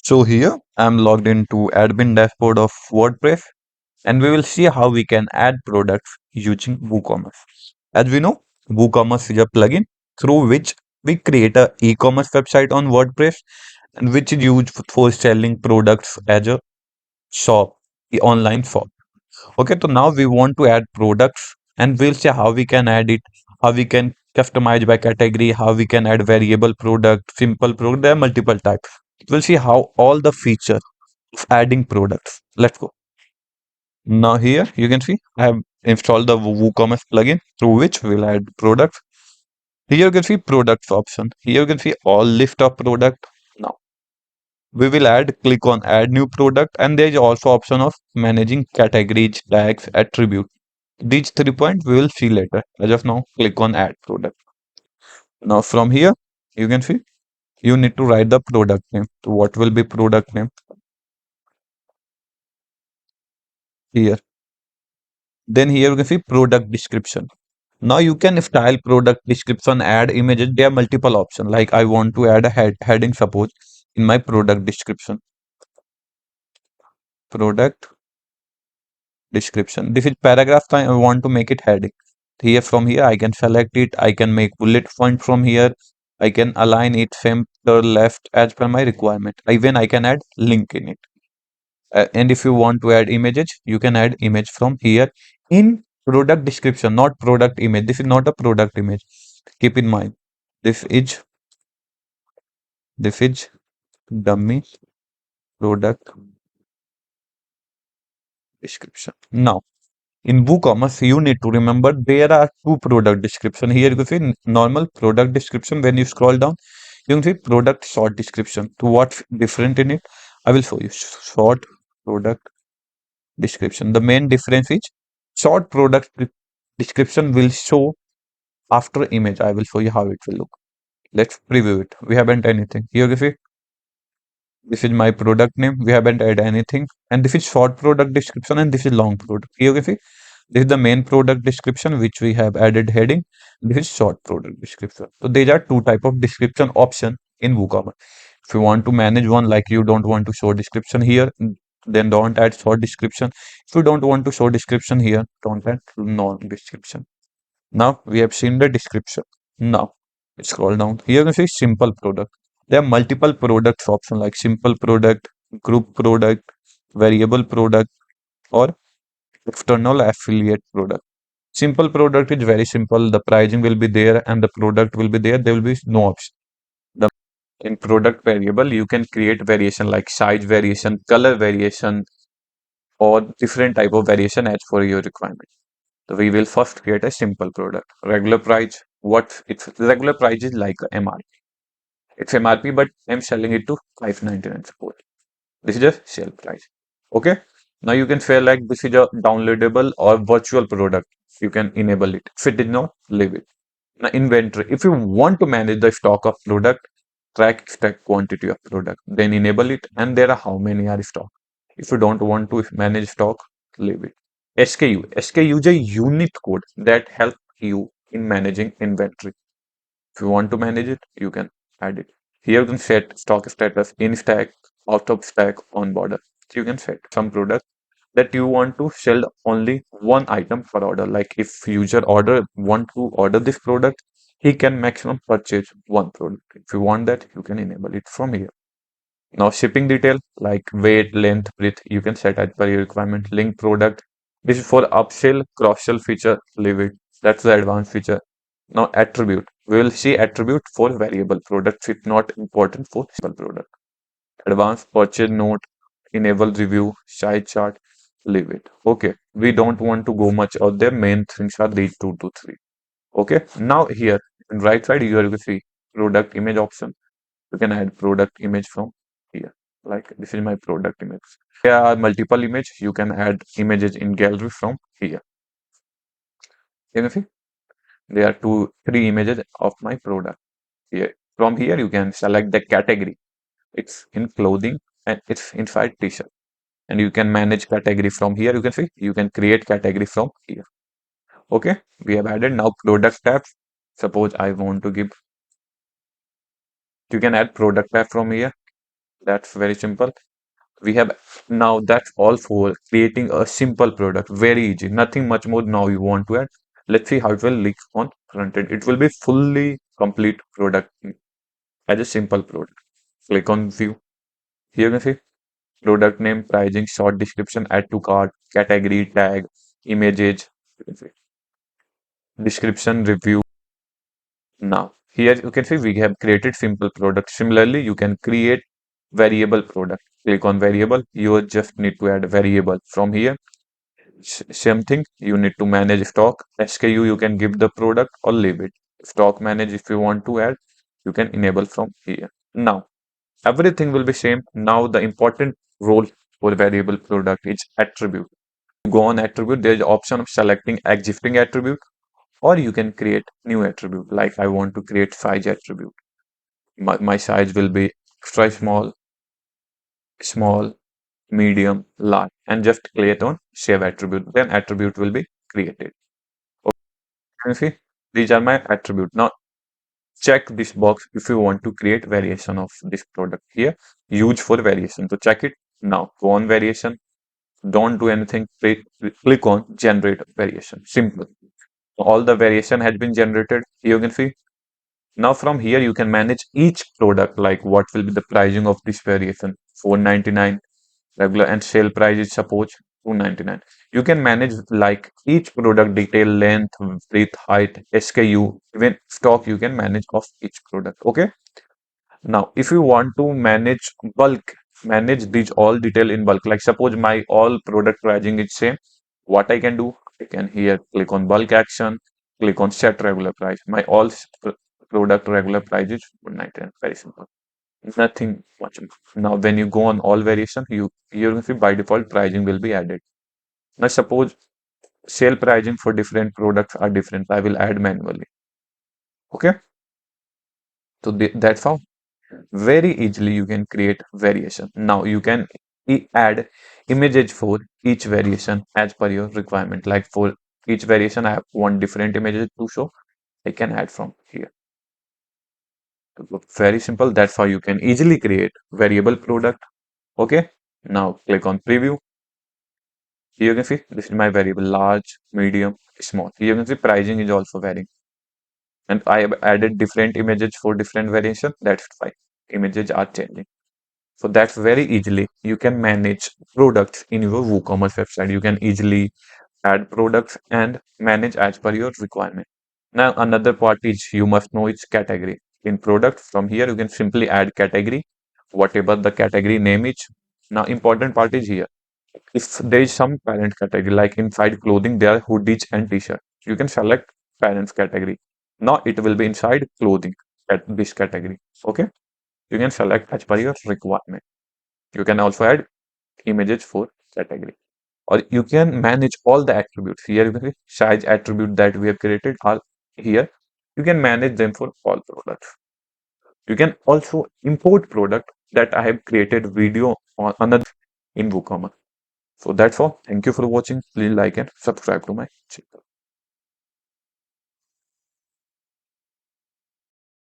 So here I'm logged into admin dashboard of WordPress and we will see how we can add products using WooCommerce. As we know, WooCommerce is a plugin through which we create a e-commerce website on WordPress and which is used for selling products as a shop, the online shop. Okay, so now we want to add products and we'll see how we can add it, how we can customize by category, how we can add variable product, simple product. There are multiple types. We'll see how all the features of adding products. Let's go. Now here you can see I have installed the WooCommerce plugin through which we'll add products. Here you can see products option. Here you can see all list of product. Now we will click on add new product and there is also option of managing categories, tags, attribute. These 3 points we will see later. As of now, click on add product. Now from here, you can see you need to write the product name. So what will be product name here? Then here you can see product description. Now you can style product description, add images. There are multiple options. Like I want to add a heading suppose in my product description. Product description. This is paragraph time. I want to make it heading. Here from here I can select it. I can make bullet point from here. I can align it center left as per my requirement. Even I can add link in it. And if you want to add images, you can add image from here in product description, not product image. This is not a product image. Keep in mind. This is this is dummy product description. Now in WooCommerce, you need to remember there are two product description. Here you can see normal product description. When you scroll down, you can see product short description. To what's different in it, I will show you. Short product description. The main difference is short product description will show after image. I will show you how it will look. Let's preview it. We haven't anything. Here you see this is my product name. We haven't added anything. And this is short product description and this is long product. Here you see this is the main product description which we have added heading. This is short product description. So these are two type of description option in WooCommerce. If you want to manage one like you don't want to show description here, then don't add short description. If you don't want to show description here, don't add long description. Now we have seen the description. Now scroll down. Here you can see simple product. There are multiple products option like simple product, group product, variable product, or external affiliate product. Simple product is very simple. The pricing will be there and the product will be there. There will be no option. The in product variable, you can create variation like size variation, color variation, or different type of variation as for your requirement. So we will first create a simple product. Regular price, what its regular price is like MRP. It's MRP, but I'm selling it to 599 support. This is a sale price. Okay. Now you can feel like this is a downloadable or virtual product. You can enable it. If it did not, leave it. Now inventory. If you want to manage the stock of product, track exact quantity of product, then enable it. And there are how many are stock. If you don't want to manage stock, leave it. SKU. SKU is a unique code that help you in managing inventory. If you want to manage it, you can add it. Here you can set stock status in stack, out of stack, on border. So you can set some product that you want to sell only one item per order. Like if user order want to order this product, he can maximum purchase one product. If you want that, you can enable it from here. Now shipping detail like weight, length, width, you can set as per your requirement. Link product. This is for upsell, cross-sell feature, leave it. That's the advanced feature. Now attribute. We will see attribute for variable products. It's not important for simple product. Advanced purchase note, enable review, side chart, leave it. Okay. We don't want to go much out there. Main things are these 2 to 3. Okay. Now here in right side you will see product image option. You can add product image from here. Like this is my product image. There are multiple image. You can add images in gallery from here. You can see there are 3 images of my product here. From here you can select the category. It's in clothing and it's inside t-shirt. And you can manage category from here. You can see you can create category from here. Okay, we have added now product tabs. Suppose I want to give, you can add product tab from here. That's very simple. We have now that's all for creating a simple product. Very easy. Nothing much more now you want to add. Let's see how it will look on front end. It will be fully complete product as a simple product. Click on view. Here you can see product name, pricing, short description, add to cart, category, tag, images, you can see description, review. Now, here you can see we have created simple product. Similarly, you can create variable product. Click on variable. You just need to add variable. From here, same thing. You need to manage stock. SKU, you can give the product or leave it. Stock manage, if you want to add, you can enable from here. Now, everything will be same. Now, the important role for variable product is attribute. Go on attribute. There is option of selecting existing attribute, or you can create new attribute. Like I want to create size attribute. My size will be extra small, small, medium, large, and just click on save attribute. Then attribute will be created. Okay, you see, these are my attribute. Now check this box if you want to create variation of this product here. Use for variation. So check it now. Go on variation. Don't do anything. Click on generate variation. Simple. All the variation has been generated. Here you can see. Now from here you can manage each product, like what will be the pricing of this variation. 499 regular, and sale price is suppose 299. You can manage like each product detail, length, width, height, SKU, even stock you can manage of each product. Okay. Now if you want to manage bulk, manage these all detail in bulk. Like suppose my all product pricing is same. What I can do, I can here click on bulk action, click on set regular price. My all product regular price is 199. Very simple. Nothing much more. Now when you go on all variation, you can see by default pricing will be added. Now suppose sale pricing for different products are different. I will add manually. Okay. So that's how very easily you can create variation. Now you can add images for each variation as per your requirement. Like for each variation, I have one different images to show. I can add from here. So very simple. That's how you can easily create variable product. Okay. Now click on preview. Here you can see this is my variable large, medium, small. Here you can see pricing is also varying. And I have added different images for different variation. That's fine. Images are changing. So that's very easily you can manage products in your WooCommerce website. You can easily add products and manage as per your requirement. Now another part is you must know its category. In product, from here you can simply add category, whatever the category name is. Now important part is here. If there is some parent category, like inside clothing, there are hoodies and t-shirt. You can select parents category. Now it will be inside clothing at this category. Okay. You can select as per your requirement. You can also add images for category, or you can manage all the attributes. Here you can see size attribute that we have created are here. You can manage them for all products. You can also import product that I have created video on another in WooCommerce. So that's all. Thank you for watching. Please like and subscribe to my channel.